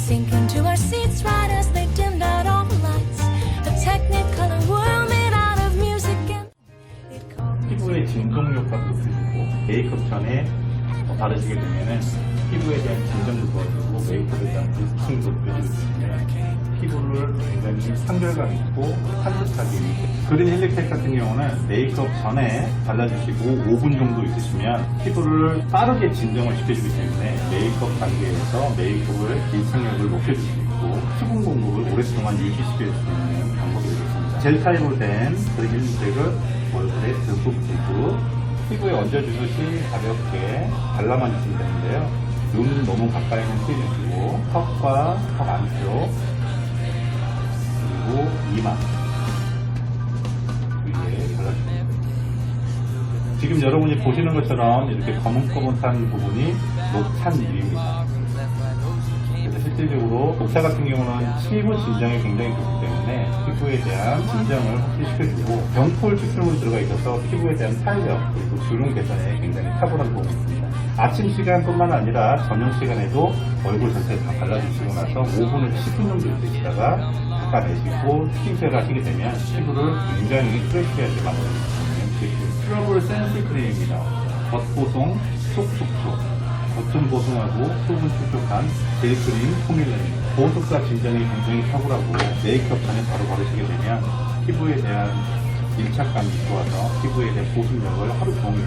Sink into our seats right as they dimmed out all the lights. A technicolor world made out of music and it called me. 피부의 진정 효과도 높여주고 메이크업 전에 바르시게 되면은 피부에 대한 진정도 도와주고 메이크업에 대한 부스팅도 높여주기 때문에 피부를 굉장히 상별감 있고 산뜻하게 그린 힐리텍 같은 경우는 메이크업 전에 발라주시고 5분 정도 있으시면 피부를 빠르게 진정을 시켜주기 때문에 메이크업 단계에서 메이크업을 일상력을 높여줄 수 있고 수분 공급을 오랫동안 유지시킬 수 있는 방법이 되겠습니다. 젤 타입으로 된 그린 힐리텍을 얼굴에 듬뿍 두고 피부에 얹어주듯이 가볍게 발라만 주시면 되는데요. 눈 너무 가까이는 피지 주시고 턱과 턱 안쪽 그리고 이마 위에 발라주시면 됩니다. 지금 여러분이 보시는 것처럼 이렇게 거뭇거뭇한 부분이 녹찬 립입니다. 그래서 실질적으로 녹차 같은 경우는 피부 진정에 굉장히 좋기 때문에 피부에 대한 진정을 확실시켜주고 병풀 추출물이 들어가 있어서 피부에 대한 탄력 그리고 주름 개선에 굉장히 탁월한 도움이 있습니다. 아침 시간뿐만 아니라 저녁 시간에도 얼굴 전체에 다 발라주시고 나서 5분을 10분 정도 있으시다가 닦아내시고 스킨케어를 하시게 되면 피부를 굉장히 프레시하게 만들어주는 트러블 센스 크림입니다. 겉보송, 촉촉촉 겉은 보송하고 속은 촉촉한 젤크림 포뮬러입니다. 보습과 진정이 굉장히 탁월하고 메이크업 전에 바로 바르시게 되면 피부에 대한 밀착감이 좋아서 피부에 대한 보습력을 하루 종일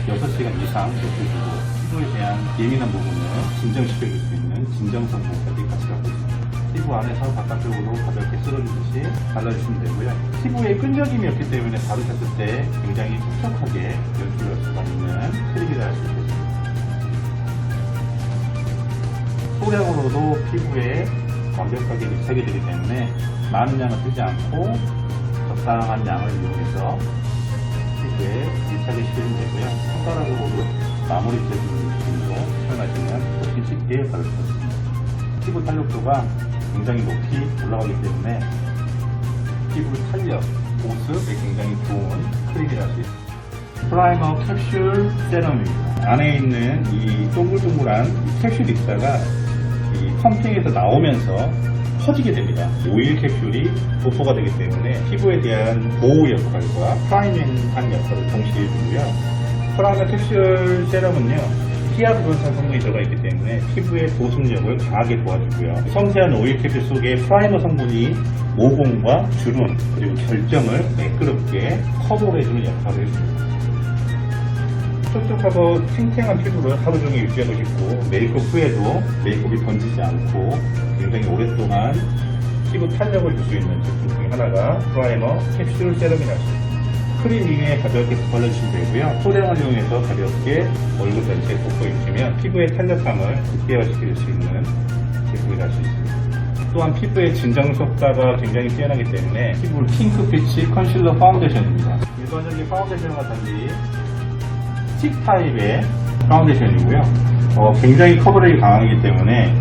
6시간 이상 높여주고 피부에 대한 예민한 부분을 진정시켜줄 수 있는 진정성 효과까지 같이 갖고 있습니다. 피부 안에서 바깥쪽으로 가볍게 쓸어주듯이 발라주시면 되고요. 피부에 끈적임이 없기 때문에 바르셨을 때 굉장히 촉촉하게 연출할 수가 있는 크림이라 할 수 있습니다. 소량으로도 피부에 완벽하게 밀착이 되기 때문에 많은 양을 쓰지 않고 적당한 양을 이용해서 피부에 밀착을 시키면 되고요. 손가락으로도 마무리 해주는 느낌으로 사용하시면 훨씬 쉽게 바를 수 있습니다. 피부 탄력도가 굉장히 높이 올라가기 때문에 피부 탄력, 보습에 굉장히 좋은 크림이라 할 수 있습니다. 프라이머 캡슐 세럼입니다. 안에 있는 이 동글동글한 캡슐 입자가 이 펌핑에서 나오면서 퍼지게 됩니다. 오일 캡슐이 도포가 되기 때문에 피부에 대한 보호 역할과 프라이밍한 역할을 동시에 해주고요. 프라이머 캡슐 세럼은요, 히아루론산 성분이 들어가 있기 때문에 피부의 보습력을 강하게 도와주고요. 섬세한 오일 캡슐 속에 프라이머 성분이 모공과 주름 그리고 결정을 매끄럽게 커버를 해주는 역할을 해줍니다. 촉촉하고 탱탱한 피부를 하루 종일 유지하고 싶고 메이크업 후에도 메이크업이 번지지 않고 굉장히 오랫동안 피부 탄력을 줄 수 있는 제품 중에 하나가 프라이머 캡슐 세럼이라고 합니다. 크림 위에 가볍게 발라주시면 되고요. 소량을 이용해서 가볍게 얼굴 전체에 덮어주시면 피부의 탄력감을 극대화시킬 수 있는 제품이라 할 수 있습니다. 또한 피부의 진정 효과가 굉장히 뛰어나기 때문에 피부를 핑크빛이 컨실러 파운데이션입니다. 일반적인 파운데이션과 달리 스틱 타입의 파운데이션이고요. 굉장히 커버력이 강하기 때문에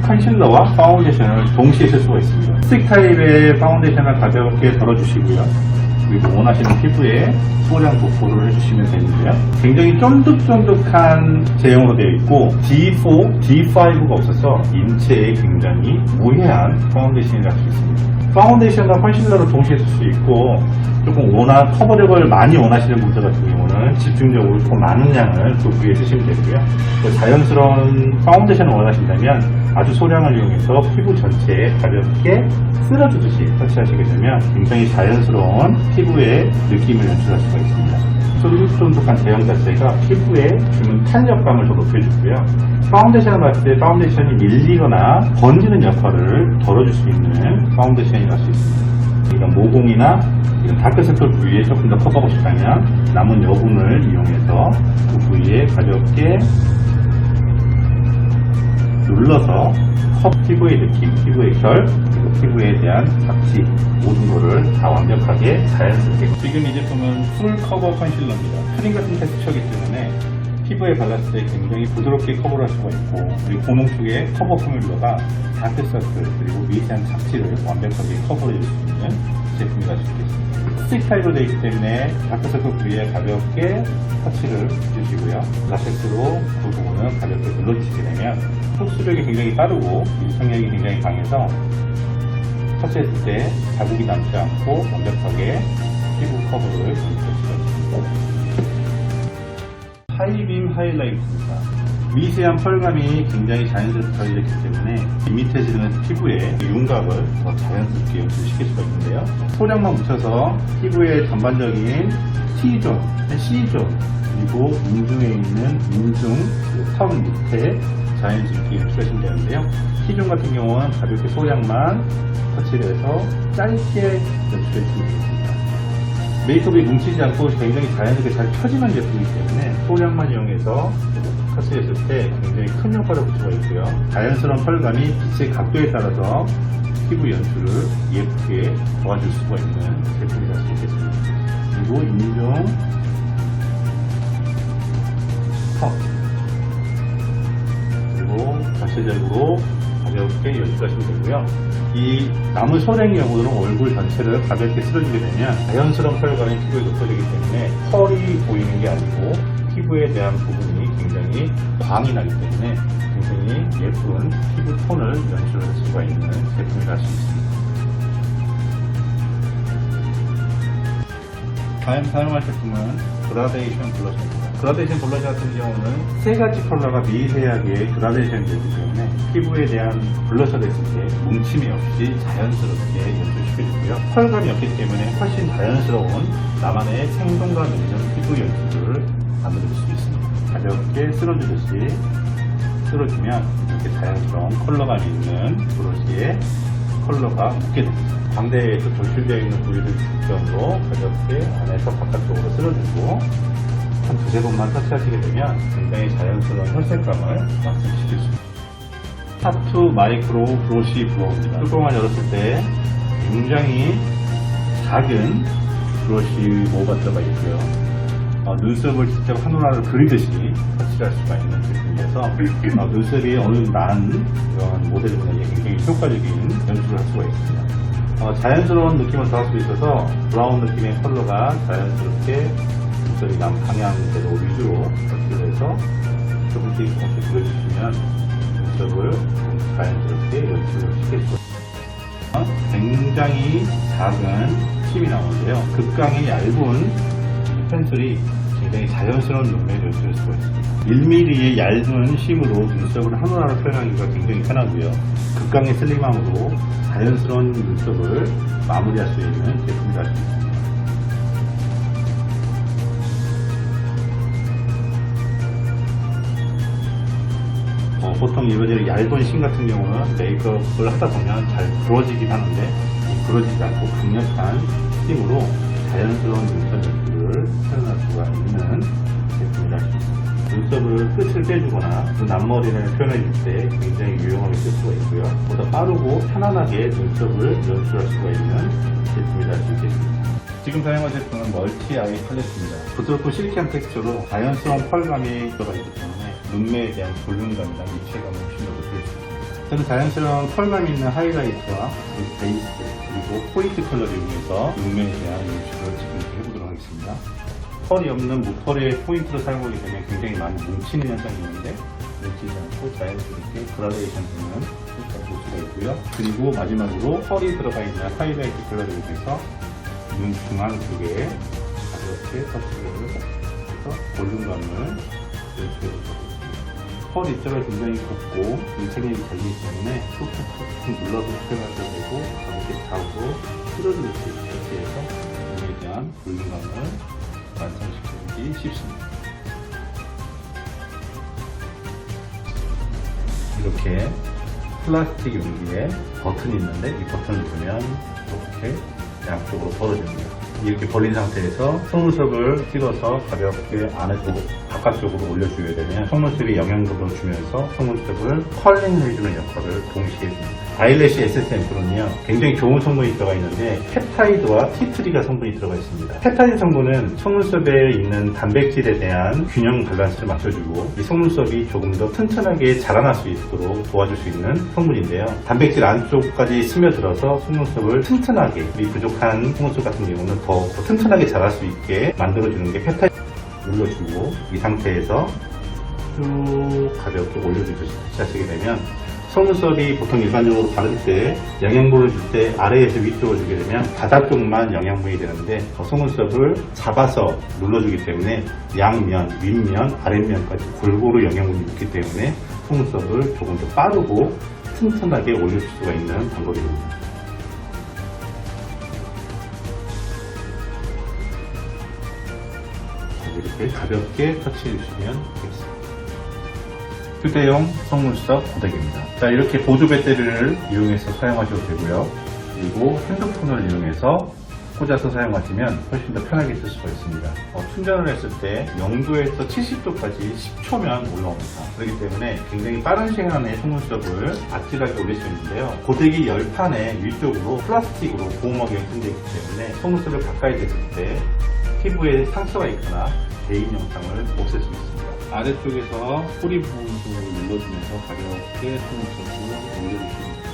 컨실러와 파운데이션을 동시에 쓸 수가 있습니다. 스틱 타입의 파운데이션을 가볍게 덜어주시고요. 그리고 원하시는 피부에 소량 도포를 해주시면 되는데요. 굉장히 쫀득쫀득한 제형으로 되어 있고 D4, D5가 없어서 인체에 굉장히 무해한 파운데이션이라 할 수 있습니다. 파운데이션과 컨실러를 동시에 쓸 수 있고 조금 커버력을 많이 원하시는 분들 같은 경우는 집중적으로 조금 많은 양을 그 위에 쓰시면 되고요. 또 자연스러운 파운데이션을 원하신다면 아주 소량을 이용해서 피부 전체에 가볍게 쓸어주듯이 터치하시게 되면 굉장히 자연스러운 피부의 느낌을 연출할 수가 있습니다. 쫀득쫀득한 제형 자체가 피부에 주는 탄력감을 더 높여주고요. 파운데이션을 봤을 때 파운데이션이 밀리거나 번지는 역할을 덜어줄 수 있는 파운데이션이라 할 수 있습니다. 이런 모공이나 이런 다크서클 부위에 조금 더 커버하고 싶다면 남은 여분을 이용해서 그 부위에 가볍게 눌러서 피부의 느낌, 피부의 결, 그리고 피부에 대한 각질 모든 거를 다 완벽하게 자연스럽게. 지금 이 제품은 풀 커버 컨실러입니다. 크림 같은 텍스처이기 때문에 피부에 발랐을 때 굉장히 부드럽게 커버를 할 수가 있고, 그리고 고농 쪽에 커버 포뮬러가 다크서클 그리고 미세한 잡티를 완벽하게 커버해 줄 수 있는 제품이 될 수 있겠습니다. 스틱 타입으로 되어 있기 때문에 다크서클 부위에 가볍게 터치를 해주시고요. 라텍스로 그 부분은 가볍게 눌러주시게 되면 흡수력이 굉장히 빠르고 밀착력이 굉장히 강해서 터치했을 때 자국이 남지 않고 완벽하게 피부 커버를 해줄 수가 있습니다. 하이빔 하이라이트입니다. 미세한 펄감이 굉장히 자연스럽게 더해졌기 때문에 밋밋해지는 피부에 윤곽을 더 자연스럽게 연출시킬 수가 있는데요. 소량만 묻혀서 피부의 전반적인 T존, C존, 그리고 인중에 있는 인중, 턱 밑에 자연스럽게 연출하시면 되는데요. T존 같은 경우는 가볍게 소량만 터치를 해서 짧게 연출해주시면 되겠습니다. 메이크업이 뭉치지 않고 굉장히 자연스럽게 잘 펴지는 제품이기 때문에 소량만 이용해서 터치했을 때 굉장히 큰 효과를 볼 수가 있고요. 자연스러운 펄감이 빛의 각도에 따라서 피부 연출을 예쁘게 도와줄 수가 있는 제품이 될 수 있겠습니다. 그리고 인중, 턱, 그리고 전체적으로 가볍게 연출하시면 되고요. 이 남은 소량의 경우는 얼굴 전체를 가볍게 쓸어주게 되면 자연스러운 펄감이 피부에 높아지기 때문에 펄이 보이는 게 아니고 피부에 대한 부분이 굉장히 광이 나기 때문에 굉장히 예쁜 피부 톤을 연출할 수가 있는 제품이 될 수 있습니다. 다음 사용할 제품은 그라데이션 블러셔입니다. 그라데이션 블러셔 같은 경우는 세 가지 컬러가 미세하게 그라데이션이 되기 때문에 피부에 대한 블러셔가 됐을 때 뭉침이 없이 자연스럽게 연출시켜주고요. 펄감이 없기 때문에 훨씬 자연스러운 나만의 생동감 있는 피부 연출을 만들어줄 수 있습니다. 가볍게 쓸어주듯이 쓸어주면 이렇게 자연스러운 컬러감 있는 브러쉬에 컬러가 묻게 됩니다. 광대에서 돌출되어 있는 부위를 중점으로 가볍게 안에서 바깥쪽으로 쓸어주고 한 두세 번만 터치하시게 되면 굉장히 자연스러운 혈색감을 완성시킬 수 있습니다. 타투 마이크로 브러쉬 블로우입니다. 뚜껑을 열었을 때 굉장히 작은 브러쉬 모가 들어가 있고요. 눈썹을 직접 하늘하늘 그리듯이 터치할 수가 있는 제품이어서 눈썹이 어느 난 이런 모델분에게 굉장히 효과적인 연출을 할 수가 있습니다. 자연스러운 느낌을 더할 수 있어서 브라운 느낌의 컬러가 자연스럽게 눈썹이 난 방향대로 위주로 터치를 해서 조금씩 그려주시면 눈썹을 자연스럽게 연출을 시킬 수 있습니다. 굉장히 작은 심이 나오는데요. 극강의 얇은 펜슬이 굉장히 자연스러운 눈매를 연출할 수가 있습니다. 1mm의 얇은 심으로 눈썹을 하늘하늘 표현하기가 굉장히 편하고요. 극강의 슬림함으로 자연스러운 눈썹을 마무리할 수 있는 제품이 될 수 있습니다. 보통 이런 얇은 심 같은 경우는 메이크업을 하다 보면 잘 부러지긴 하는데 이 부러지지 않고 강력한 힘으로 자연스러운 눈썹 연출을 표현할 수가 있는 제품이 될 수 있습니다. 눈썹을 끝을 빼주거나 눈 앞머리를 표현해줄 때 굉장히 유용하게 쓸 수가 있고요. 보다 빠르고 편안하게 눈썹을 연출할 수가 있는 제품이 될 수 있겠습니다. 지금 사용한 제품은 멀티 아이 팔레트입니다. 부드럽고 실키한 텍스처로 자연스러운 펄감이 들어가 있기 때문에 눈매에 대한 볼륨감이나 입체감을 훨씬 더 높일 수 있습니다. 저는 자연스러운 펄감 있는 하이라이트와 베이스 그리고 포인트 컬러를 이용해서 눈매에 대한 연출을 지금 해보도록 하겠습니다. 펄이 없는 무펄의 포인트를 사용하게 되면 굉장히 많이 뭉치는 현상이 있는데 뭉치지 않고 자연스럽게 그라데이션 되는 효과를 볼 수가 있고요. 그리고 마지막으로 펄이 들어가 있는 하이라이트 컬러를 이용해서 눈 중앙 쪽에 가볍게 터치를 해서 볼륨감을 연출해 주고 펄 입자가 굉장히 곱고 밀착력이 잘되기 때문에 툭툭툭 눌러서 표현하셔도 되고 가볍게 잡고 쓸어주듯이 터치해서 눈에 대한 볼륨감을 완성시키기 쉽습니다. 이렇게 플라스틱 용기에 버튼이 있는데 이 버튼을 누르면 이렇게 양쪽으로 벌어집니다. 이렇게 벌린 상태에서 속눈썹을 찍어서 가볍게 안에서 바깥쪽으로 올려줘야 되면 속눈썹에 영양분을 주면서 속눈썹을 컬링해주는 역할을 동시에 해줍니다. 아이래쉬 에센스 앰플은요 굉장히 좋은 성분이 들어가 있는데 펩타이드와 티트리가 성분이 들어가 있습니다. 펩타이드 성분은 속눈썹에 있는 단백질에 대한 균형 밸런스를 맞춰주고 이 속눈썹이 조금 더 튼튼하게 자라날 수 있도록 도와줄 수 있는 성분인데요. 단백질 안쪽까지 스며들어서 속눈썹을 튼튼하게 우리 부족한 속눈썹 같은 경우는 더 튼튼하게 자랄 수 있게 만들어주는 게 펩타이드. 눌러주고 이 상태에서 쭉 가볍게 올려주듯이 하시게 되면 속눈썹이 보통 일반적으로 바를 때 영양분을 줄 때 아래에서 위쪽으로 주게 되면 바닥쪽만 영양분이 되는데 속눈썹을 잡아서 눌러주기 때문에 양면, 윗면, 아랫면까지 골고루 영양분이 있기 때문에 속눈썹을 조금 더 빠르고 튼튼하게 올려줄 수가 있는 방법입니다. 이렇게 가볍게 터치해 주시면 되겠습니다. 휴대용 속눈썹 고데기입니다. 자, 이렇게 보조 배터리를 이용해서 사용하셔도 되고요. 그리고 핸드폰을 이용해서 꽂아서 사용하시면 훨씬 더 편하게 쓸 수가 있습니다. 충전을 했을 때 0도에서 70도까지 10초면 올라옵니다. 그렇기 때문에 굉장히 빠른 시간 안에 속눈썹을 아찔하게 올릴 수 있는데요. 고데기 열판에 위쪽으로 플라스틱으로 보호막이 연결되어 있기 때문에 속눈썹을 가까이 댔을 때 피부에 상처가 있거나 개인 영상을 없앨 수 있습니다. 아래쪽에서 뿌리 부분도 눌러주면서 가볍게 속눈썹을 올려주시면 됩니다.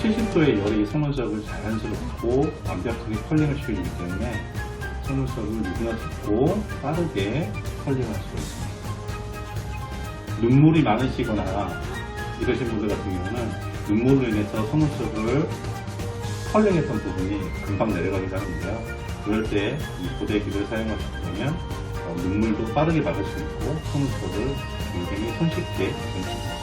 70도의 열이 속눈썹을 자연스럽고 완벽하게 컬링을 시켜주기 때문에 속눈썹을 누구나 쉽고 빠르게 컬링할 수가 있습니다. 눈물이 많으시거나 이러신 분들 같은 경우는 눈물로 인해서 속눈썹을 컬링했던 부분이 금방 내려가기도 하는데요. 그럴 때 이 고데기를 사용하시면 눈물도 빠르게 막을 수 있고 속눈썹을 굉장히 손쉽게 연출할 수 있습니다.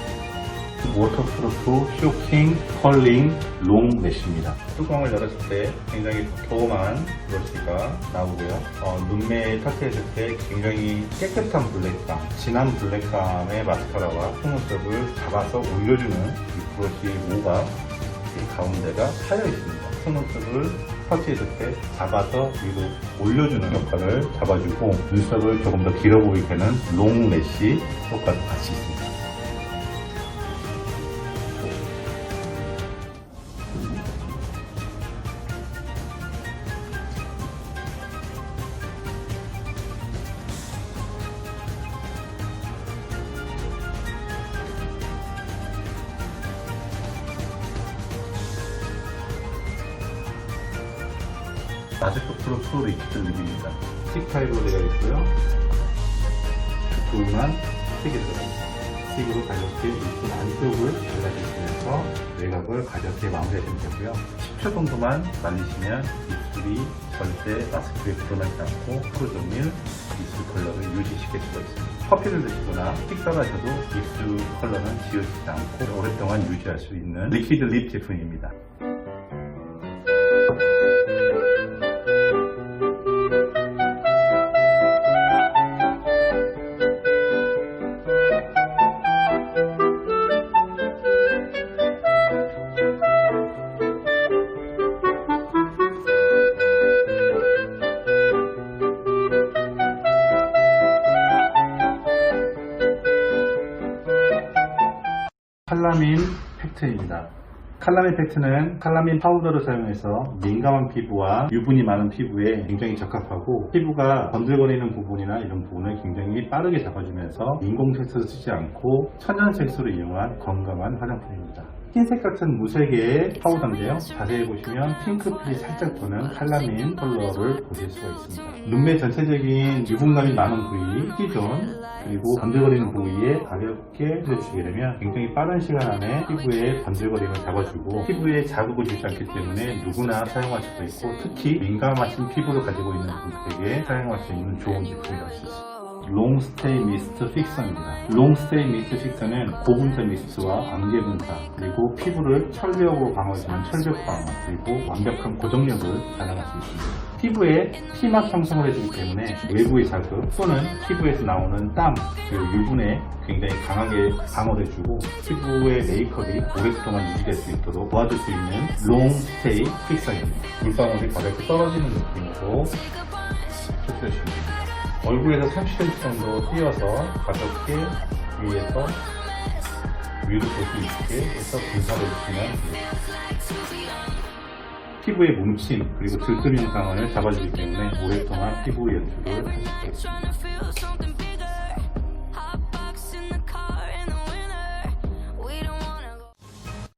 워터프루프 쇼킹 컬링 롱 메쉬입니다. 뚜껑을 열었을 때 굉장히 도톰한 브러쉬가 나오고요. 눈매에 터치했을 때 굉장히 깨끗한 블랙감, 진한 블랙감의 마스카라와 속눈썹을 잡아서 올려주는 이 브러쉬의 모가 이 가운데가 파여 있습니다. 속눈썹을 터치했을 때 잡아서 위로 올려주는 역할을 잡아주고 눈썹을 조금 더 길어 보이게 하는 롱 메쉬 효과도 같이 있습니다. 마스크 프루프 리퀴드 립입니다. 스틱 타입으로 되어 있고요. 두툼한 스틱이 들어있습니다. 스틱으로 가볍게 입술 안쪽을 발라주시면서 외곽을 가볍게 마무리하시면 되고요. 10초 정도만 말리시면 입술이 절대 마스크에 묻어나지 않고 하루 종일 입술 컬러를 유지시킬 수가 있습니다. 커피를 드시거나 식사를 하셔도 입술 컬러는 지워지지 않고 오랫동안 유지할 수 있는 리퀴드 립 제품입니다. 칼라민 팩트입니다. 칼라민 팩트는 칼라민 파우더를 사용해서 민감한 피부와 유분이 많은 피부에 굉장히 적합하고 피부가 번들거리는 부분이나 이런 부분을 굉장히 빠르게 잡아주면서 인공색소를 쓰지 않고 천연색소를 이용한 건강한 화장품입니다. 흰색 같은 무색의 파우더인데요. 자세히 보시면 핑크빛이 살짝 도는 칼라민 컬러를 보실 수가 있습니다. 눈매 전체적인 유분감이 많은 부위, T존, 그리고 번들거리는 부위에 가볍게 해주시게 되면 굉장히 빠른 시간 안에 피부의 번들거림을 잡아주고 피부에 자극을 주지 않기 때문에 누구나 사용할 수가 있고 특히 민감하신 피부를 가지고 있는 분들에게 사용할 수 있는 좋은 제품이라고 할 수 있습니다. 롱스테이 미스트 픽서입니다. 롱스테이 미스트 픽서는 고분자 미스트와 안개 분사 그리고 피부를 철벽으로 방어해주는 철벽 방어 그리고 완벽한 고정력을 자랑할 수 있습니다. 피부에 피막 형성을 해주기 때문에 외부의 자극 또는 피부에서 나오는 땀 그리고 유분에 굉장히 강하게 방어를 해주고 피부의 메이크업이 오랫동안 유지될 수 있도록 도와줄 수 있는 롱스테이 픽서입니다. 물방울이 가볍게 떨어지는 느낌으로 펴주시면 됩니다. 얼굴에서 30cm 정도 띄어서 가볍게 위에서 위로 볼 수 있게 해서 분사를 해주시면 됩니다. 피부의 뭉침 그리고 들뜸 현상을 잡아주기 때문에 오랫동안 피부 연출을 할 수 있습니다.